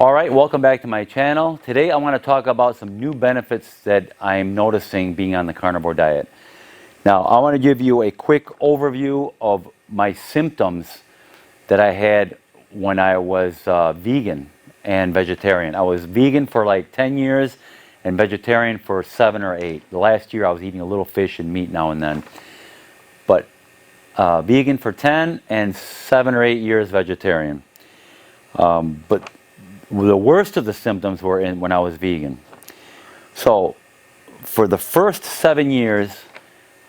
All right, welcome back to my channel. Today I want to talk about some new benefits that I'm noticing being on the carnivore diet. Now, I want to give you a quick overview of my symptoms that I had when I was vegan and vegetarian. I was vegan for like 10 years and vegetarian for 7 or 8. The last year I was eating a little fish and meat now and then. But vegan for 10 and 7 or 8 years vegetarian. But the worst of the symptoms were when I was vegan. So for the first 7 years,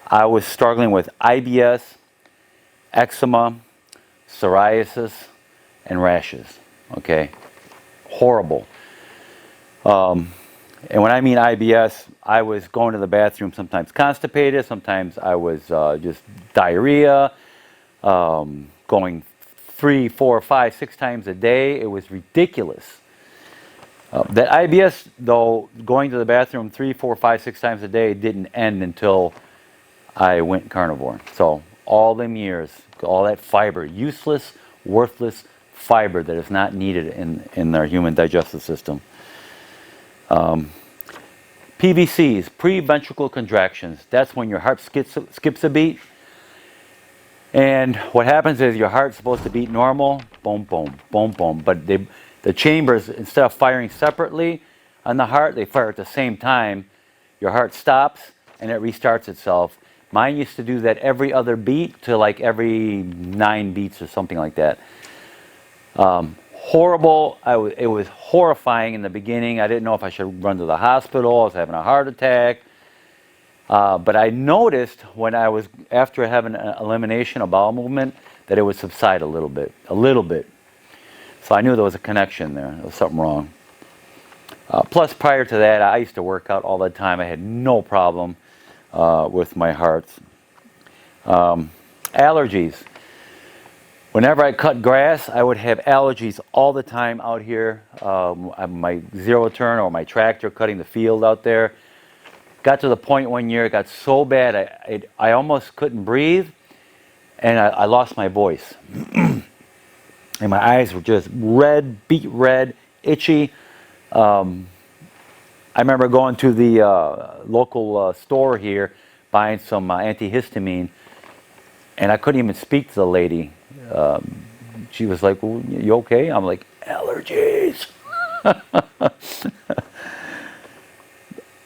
I was struggling with IBS, eczema, psoriasis, and rashes. Okay, horrible. And when I mean IBS, I was going to the bathroom sometimes constipated, sometimes I was just diarrhea, going 3, 4, 5, 6 times a day. It was ridiculous. That IBS, though, going to the bathroom 3, 4, 5, 6 times a day didn't end until I went carnivore. So all them years, all that fiber, useless, worthless fiber that is not needed in our human digestive system. PVCs, pre-ventricular contractions. That's when your heart skips a beat. And what happens is your heart's supposed to beat normal, boom, boom, boom, boom. But the chambers, instead of firing separately on the heart, they fire at the same time. Your heart stops and it restarts itself. Mine used to do that every other beat to like every 9 beats or something like that. Horrible. It was horrifying in the beginning. I didn't know if I should run to the hospital. I was having a heart attack. But I noticed when I was, after having an elimination of bowel movement, that it would subside a little bit. So I knew there was a connection there. There was something wrong. Plus, prior to that, I used to work out all the time. I had no problem with my heart. Allergies. Whenever I cut grass, I would have allergies all the time out here. My zero turn or my tractor cutting the field out there. Got to the point one year, it got so bad, I almost couldn't breathe, and I lost my voice. And my eyes were just red, beet red, itchy. I remember going to the local store here, buying some antihistamine, and I couldn't even speak to the lady. She was like, well, you okay? I'm like, allergies.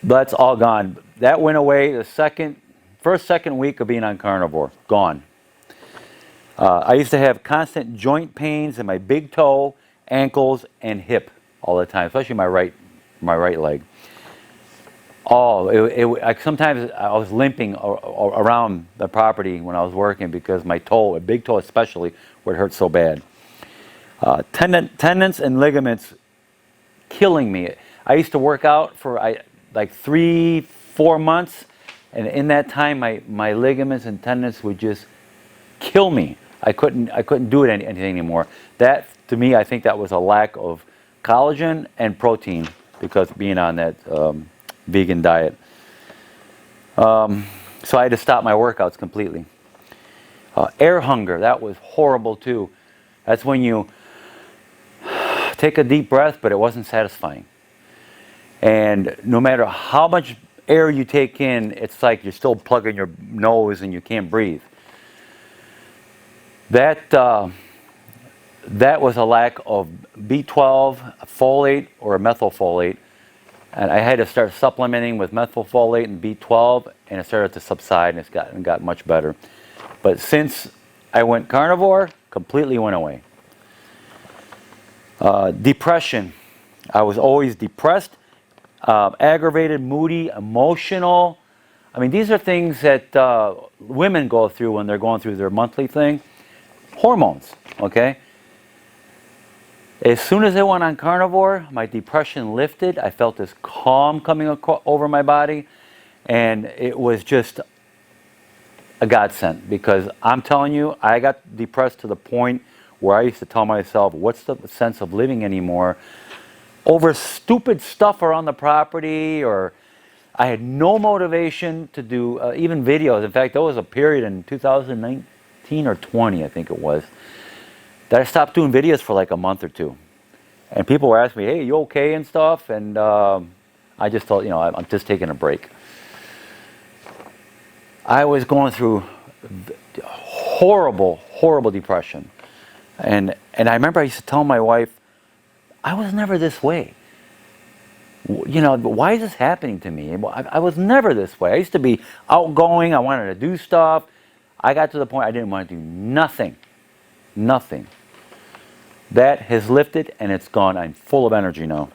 That's all gone. That went away the second week of being on carnivore. Gone. I used to have constant joint pains in my big toe, ankles, and hip all the time, especially my right leg. Sometimes I was limping around the property when I was working because my toe, a big toe especially, would hurt so bad. Tendons and ligaments killing me. I used to work out for like 3-4 months, and in that time my ligaments and tendons would just kill me. I couldn't do anything anymore. That, to me, I think that was a lack of collagen and protein because being on that vegan diet. So I had to stop my workouts completely. Air hunger, that was horrible too. That's when you take a deep breath, but it wasn't satisfying. And no matter how much air you take in, it's like you're still plugging your nose and you can't breathe. That was a lack of B12, folate, or methylfolate. And I had to start supplementing with methylfolate and B12, and it started to subside, and it got much better. But since I went carnivore, completely went away. Depression. I was always depressed. Aggravated, moody, emotional. I mean, these are things that women go through when they're going through their monthly thing. Hormones, okay? As soon as I went on carnivore, my depression lifted. I felt this calm coming over my body, and it was just a godsend because I'm telling you, I got depressed to the point where I used to tell myself, what's the sense of living anymore? Over stupid stuff around the property, or I had no motivation to do even videos. In fact, there was a period in 2019 or 20, I think it was, that I stopped doing videos for like a month or two. And people were asking me, hey, you okay and stuff? And I just told, I'm just taking a break. I was going through horrible, horrible depression. And I remember I used to tell my wife, I was never this way. Why is this happening to me? I was never this way. I used to be outgoing. I wanted to do stuff. I got to the point I didn't want to do nothing. Nothing. That has lifted and it's gone. I'm full of energy now.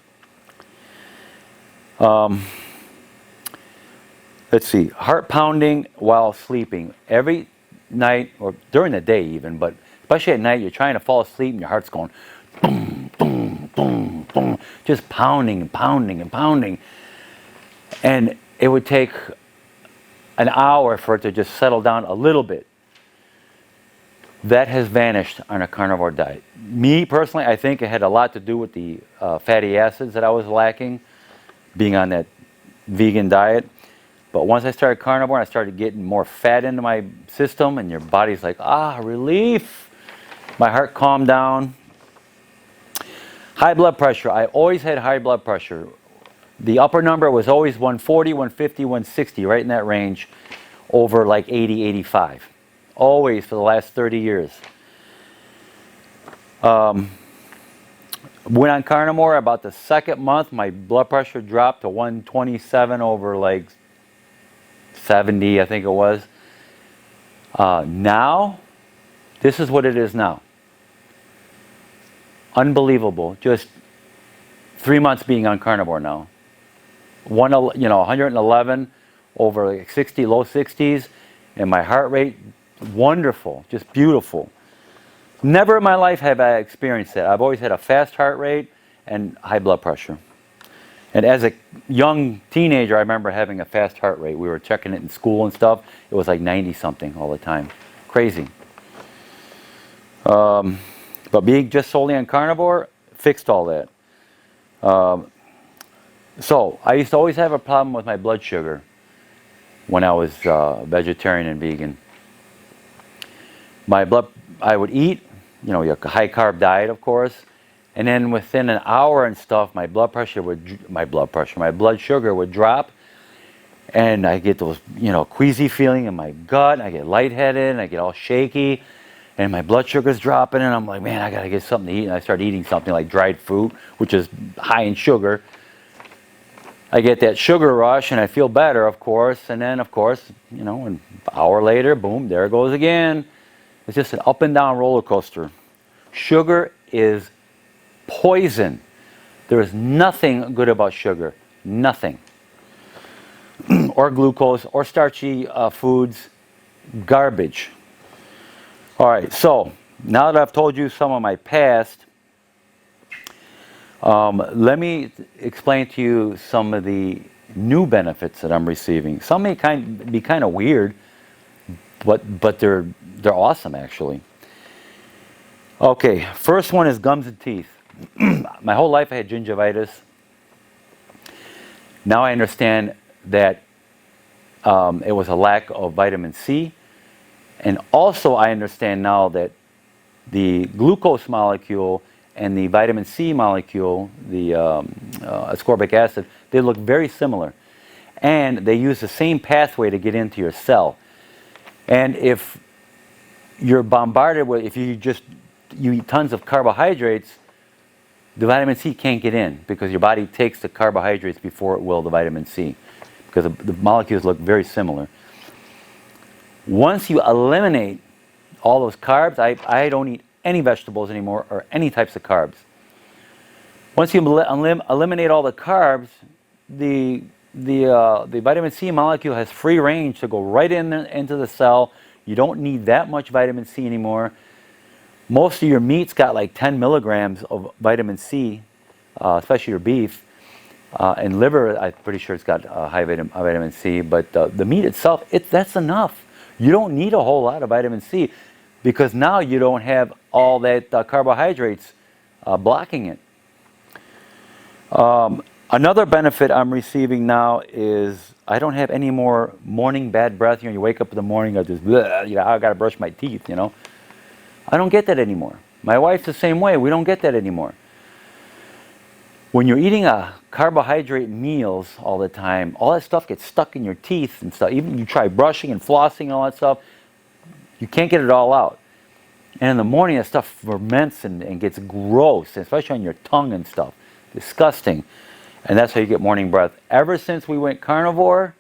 Let's see. Heart pounding while sleeping. Every night, or during the day even, but especially at night, you're trying to fall asleep and your heart's going boom, boom, boom, boom. Just pounding and pounding and pounding. And it would take an hour for it to just settle down a little bit. That has vanished on a carnivore diet. Me personally, I think it had a lot to do with the fatty acids that I was lacking, being on that vegan diet. But once I started carnivore, I started getting more fat into my system, and your body's like, relief. My heart calmed down. High blood pressure. I always had high blood pressure. The upper number was always 140, 150, 160, right in that range, over like 80, 85. Always for the last 30 years. Went on carnivore about the second month. My blood pressure dropped to 127 over like 70, I think it was. Now, this is what it is now. Unbelievable. Just 3 months being on carnivore now. 111 over like 60, low 60s, and my heart rate, wonderful, just beautiful. Never in my life have I experienced that. I've always had a fast heart rate and high blood pressure. And as a young teenager, I remember having a fast heart rate. We were checking it in school and stuff. It was like 90 something all the time. Crazy. But being just solely on carnivore fixed all that. So I used to always have a problem with my blood sugar when I was vegetarian and vegan. I would eat, a high carb diet, of course, and then within an hour and stuff, my blood sugar would drop, and I get those, queasy feeling in my gut. I get lightheaded, and I get all shaky, and my blood sugar's dropping, and I'm like, man, I gotta get something to eat, and I start eating something like dried fruit, which is high in sugar. I get that sugar rush, and I feel better, of course, and then, of course, an hour later, boom, there it goes again. It's just an up and down roller coaster. Sugar is poison. There is nothing good about sugar. Nothing. Or glucose, or starchy foods. Garbage. All right, so now that I've told you some of my past, let me explain to you some of the new benefits that I'm receiving. Some may be kind of weird, but they're awesome, actually. Okay, first one is gums and teeth. My whole life I had gingivitis. Now I understand that it was a lack of vitamin C. And also I understand now that the glucose molecule and the vitamin C molecule, the ascorbic acid, they look very similar. And they use the same pathway to get into your cell. And if you're bombarded with, if you eat tons of carbohydrates, the vitamin C can't get in because your body takes the carbohydrates before it will the vitamin C, because the molecules look very similar. Once you eliminate all those carbs, I don't eat any vegetables anymore or any types of carbs. Once you eliminate all the carbs, the vitamin C molecule has free range to go right into the cell. You don't need that much vitamin C anymore. Most of your meat's got like 10 milligrams of vitamin C, especially your beef. And liver, I'm pretty sure it's got high vitamin C. But the meat itself, that's enough. You don't need a whole lot of vitamin C because now you don't have all that carbohydrates blocking it. Another benefit I'm receiving now is I don't have any more morning bad breath. You wake up in the morning, I just, I got to brush my teeth, I don't get that anymore. My wife's the same way. We don't get that anymore. When you're eating a carbohydrate meals all the time, all that stuff gets stuck in your teeth and stuff. Even you try brushing and flossing and all that stuff, you can't get it all out. And in the morning, that stuff ferments and gets gross, especially on your tongue and stuff. Disgusting. And that's how you get morning breath. Ever since we went carnivore,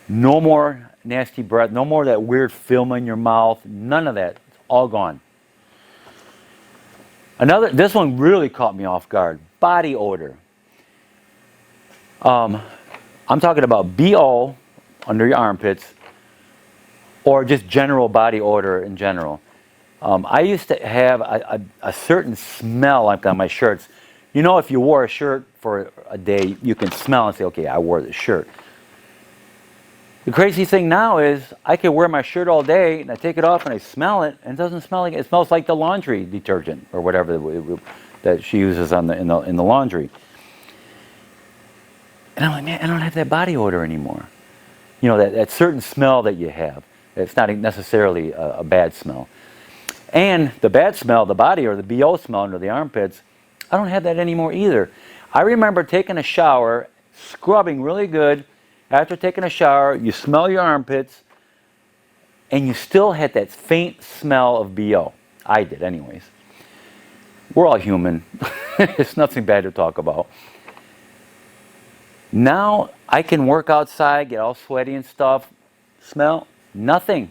no more nasty breath, no more of that weird film in your mouth, none of that. It's all gone. This one really caught me off guard. Body odor. I'm talking about BO under your armpits, or just general body odor in general. I used to have a certain smell like on my shirts. You know, if you wore a shirt for a day, you can smell and say, okay, I wore this shirt. The crazy thing now is I can wear my shirt all day and I take it off and I smell it and it doesn't smell like it. It smells like the laundry detergent or whatever that she uses in the laundry. And I'm like, man, I don't have that body odor anymore. You know, that certain smell that you have. It's not necessarily a bad smell. And the bad smell, the body or the BO smell under the armpits, I don't have that anymore either. I remember taking a shower, scrubbing really good. After taking a shower, you smell your armpits, and you still had that faint smell of BO. I did anyways. We're all human. It's nothing bad to talk about. Now I can work outside, get all sweaty and stuff, smell nothing.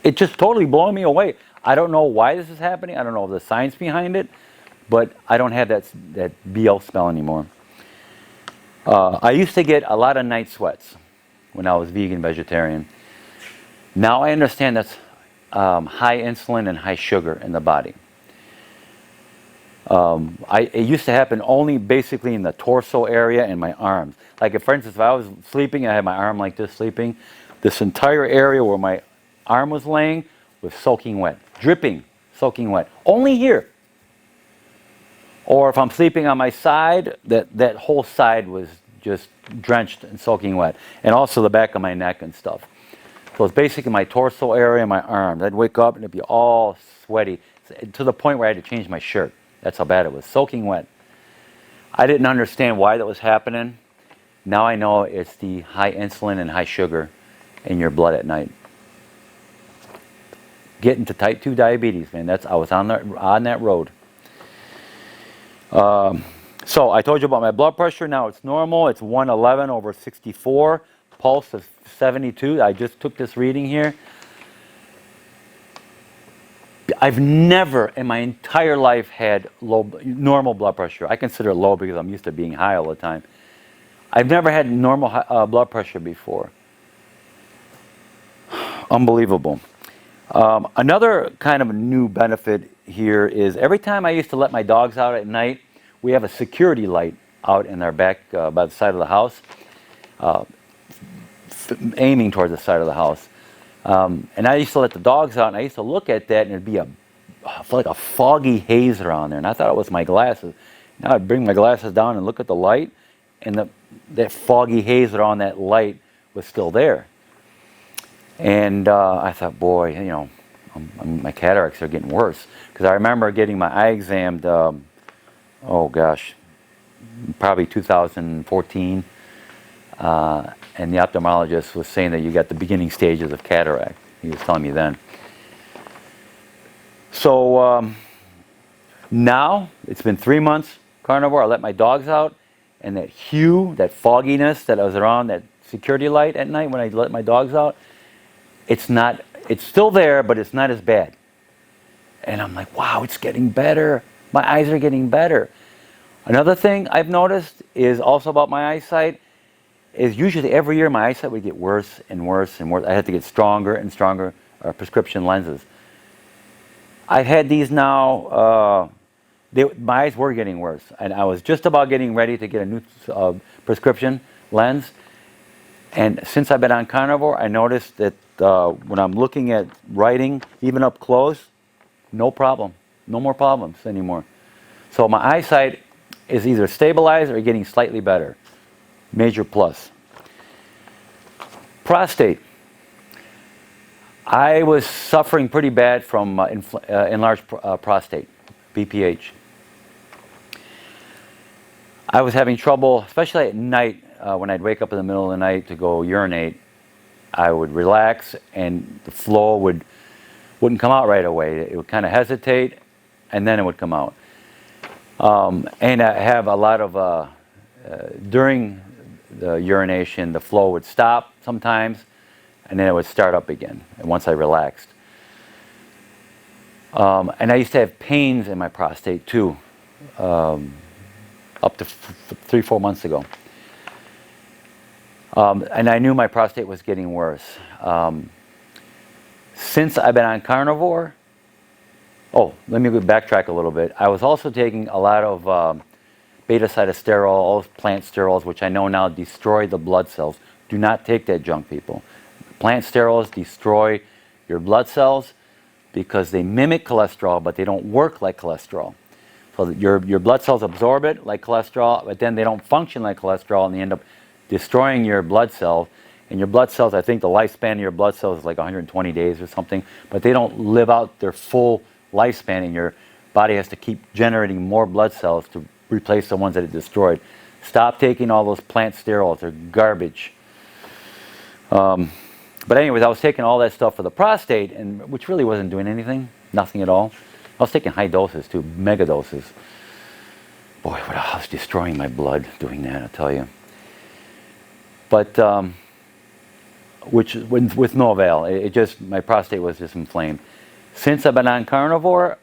It just totally blowing me away. I don't know why this is happening. I don't know the science behind it, but I don't have that BO smell anymore. I used to get a lot of night sweats when I was vegan, vegetarian. Now I understand that's high insulin and high sugar in the body. It used to happen only basically in the torso area and my arms. Like, for instance, if I was sleeping, I had my arm like this sleeping, this entire area where my arm was laying was soaking wet, dripping, soaking wet. Only here. Or if I'm sleeping on my side, that whole side was just drenched and soaking wet. And also the back of my neck and stuff. So it's basically my torso area and my arms. I'd wake up and it'd be all sweaty to the point where I had to change my shirt. That's how bad it was, soaking wet. I didn't understand why that was happening. Now I know it's the high insulin and high sugar in your blood at night. Getting to type 2 diabetes, man. I was on that road. So I told you about my blood pressure. Now it's normal. It's 111/64. Pulse is 72. I just took this reading here. I've never in my entire life had normal blood pressure. I consider it low because I'm used to being high all the time. I've never had normal blood pressure before. Unbelievable. Another kind of new benefit here is every time I used to let my dogs out at night, we have a security light out in our back by the side of the house, aiming towards the side of the house. And I used to let the dogs out, and I used to look at that, and it'd be like a foggy haze around there. And I thought it was my glasses. Now I'd bring my glasses down and look at the light, and that foggy haze around that light was still there. And I thought, boy, you know, my cataracts are getting worse. Because I remember getting my eye examined, oh gosh, probably 2014. And the ophthalmologist was saying that you got the beginning stages of cataract. He was telling me then. So now, it's been 3 months, carnivore. I let my dogs out, and that hue, that fogginess that was around that security light at night when I let my dogs out, it's still there, but it's not as bad. And I'm like, wow, it's getting better. My eyes are getting better. Another thing I've noticed is also about my eyesight is usually every year my eyesight would get worse and worse and worse. I had to get stronger and stronger prescription lenses. I've had these now, my eyes were getting worse. And I was just about getting ready to get a new prescription lens. And since I've been on carnivore, I noticed that when I'm looking at writing, even up close, no problem. No more problems anymore. So my eyesight is either stabilized or getting slightly better. Major plus. Prostate. I was suffering pretty bad from enlarged prostate, BPH. I was having trouble, especially at night, when I'd wake up in the middle of the night to go urinate. I would relax and the flow wouldn't come out right away. It would kind of hesitate and then it would come out. And I have a lot of, during the urination, the flow would stop sometimes and then it would start up again once I relaxed. And I used to have pains in my prostate too, up to 3-4 months ago. And I knew my prostate was getting worse. Since I've been on Carnivore, let me backtrack a little bit. I was also taking a lot of beta-cytosterol, plant sterols, which I know now destroy the blood cells. Do not take that junk, people. Plant sterols destroy your blood cells because they mimic cholesterol, but they don't work like cholesterol. So that your blood cells absorb it like cholesterol, but then they don't function like cholesterol, and they end up destroying your blood cells. And your blood cells, I think the lifespan of your blood cells is like 120 days or something, but they don't live out their full lifespan, and your body has to keep generating more blood cells to replace the ones that it destroyed. Stop taking all those plant sterols. They're garbage. But anyways, I was taking all that stuff for the prostate, and which really wasn't doing anything, nothing at all. I was taking high doses too, mega doses. Boy, I was destroying my blood doing that, I'll tell you. But with no avail. It just, my prostate was just inflamed. Since I've been on Carnivore,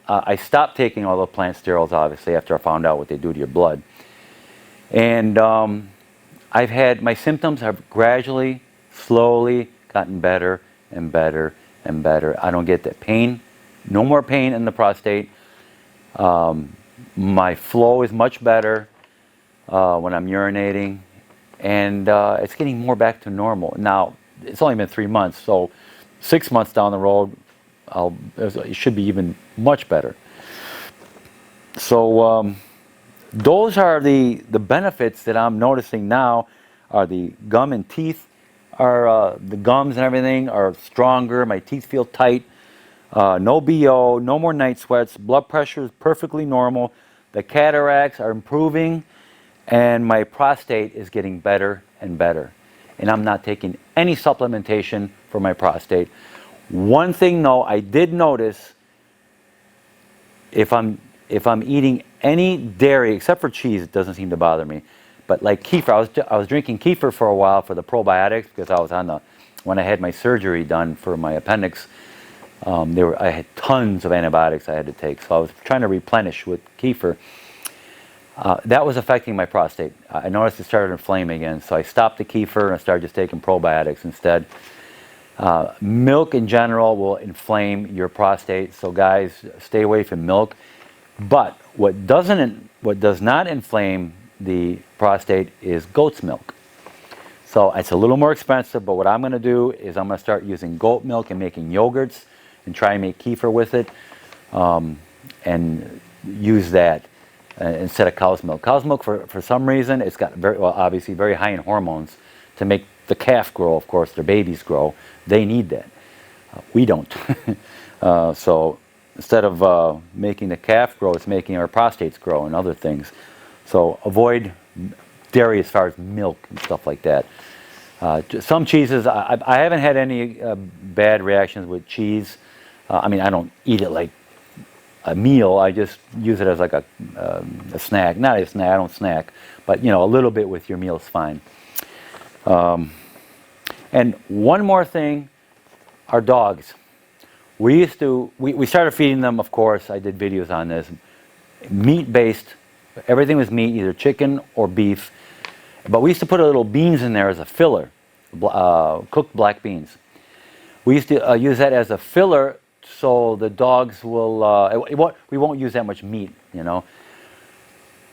I stopped taking all the plant sterols, obviously, after I found out what they do to your blood. And I've had, my symptoms have gradually, slowly gotten better and better and better. I don't get that pain, no more pain in the prostate. My flow is much better when I'm urinating, and it's getting more back to normal. Now, it's only been 3 months, so 6 months down the road, it should be even much better. So those are the benefits that I'm noticing now. Are the gum and teeth are the gums and everything are stronger. My teeth feel tight. No BO, no more night sweats. Blood pressure is perfectly normal. The cataracts are improving, and my prostate is getting better and better. And I'm not taking any supplementation for my prostate. One thing though, I did notice, if I'm eating any dairy except for cheese, it doesn't seem to bother me. But like kefir, I was drinking kefir for a while for the probiotics, because I was when I had my surgery done for my appendix, I had tons of antibiotics I had to take, so I was trying to replenish with kefir. That was affecting my prostate. I noticed it started inflaming again, so I stopped the kefir and I started just taking probiotics instead. Milk in general will inflame your prostate, so guys, stay away from milk. But what does not inflame the prostate is goat's milk. So it's a little more expensive, but what I'm going to do is I'm going to start using goat milk and making yogurts and try and make kefir with it, and use that instead of cow's milk. Cow's milk, for some reason, it's got obviously very high in hormones to make the calf grow. Of course, their babies grow. They need that. We don't. So instead of making the calf grow, it's making our prostates grow and other things. So avoid dairy as far as milk and stuff like that. Some cheeses, I haven't had any bad reactions with cheese. I mean, I don't eat it like a meal. I just use it as like a snack. Not a snack, I don't snack, but a little bit with your meal is fine. And one more thing, our dogs. We started feeding them, of course, I did videos on this, meat-based. Everything was meat, either chicken or beef. But we used to put a little beans in there as a filler, cooked black beans. We used to use that as a filler, so the dogs will, we won't use that much meat,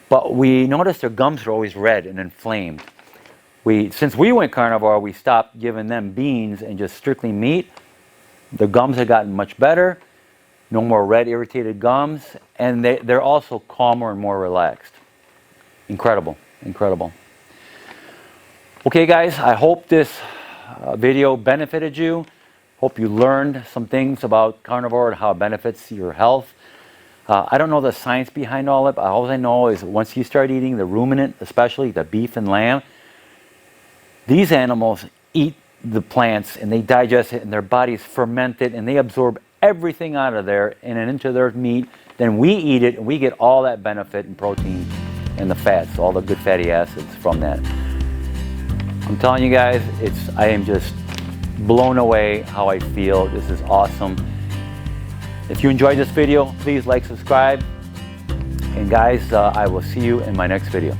But we noticed their gums are always red and inflamed. Since we went carnivore, we stopped giving them beans and just strictly meat. The gums have gotten much better. No more red, irritated gums. And they're also calmer and more relaxed. Incredible, incredible. Okay, guys, I hope this video benefited you. Hope you learned some things about carnivore and how it benefits your health. I don't know the science behind all it, but all I know is once you start eating the ruminant, especially the beef and lamb, these animals eat the plants and they digest it and their bodies ferment it and they absorb everything out of there and into their meat. Then we eat it and we get all that benefit and protein and the fats, all the good fatty acids from that. I'm telling you guys, I am just blown away how I feel. This is awesome. If you enjoyed this video, please like, subscribe, and guys, I will see you in my next video.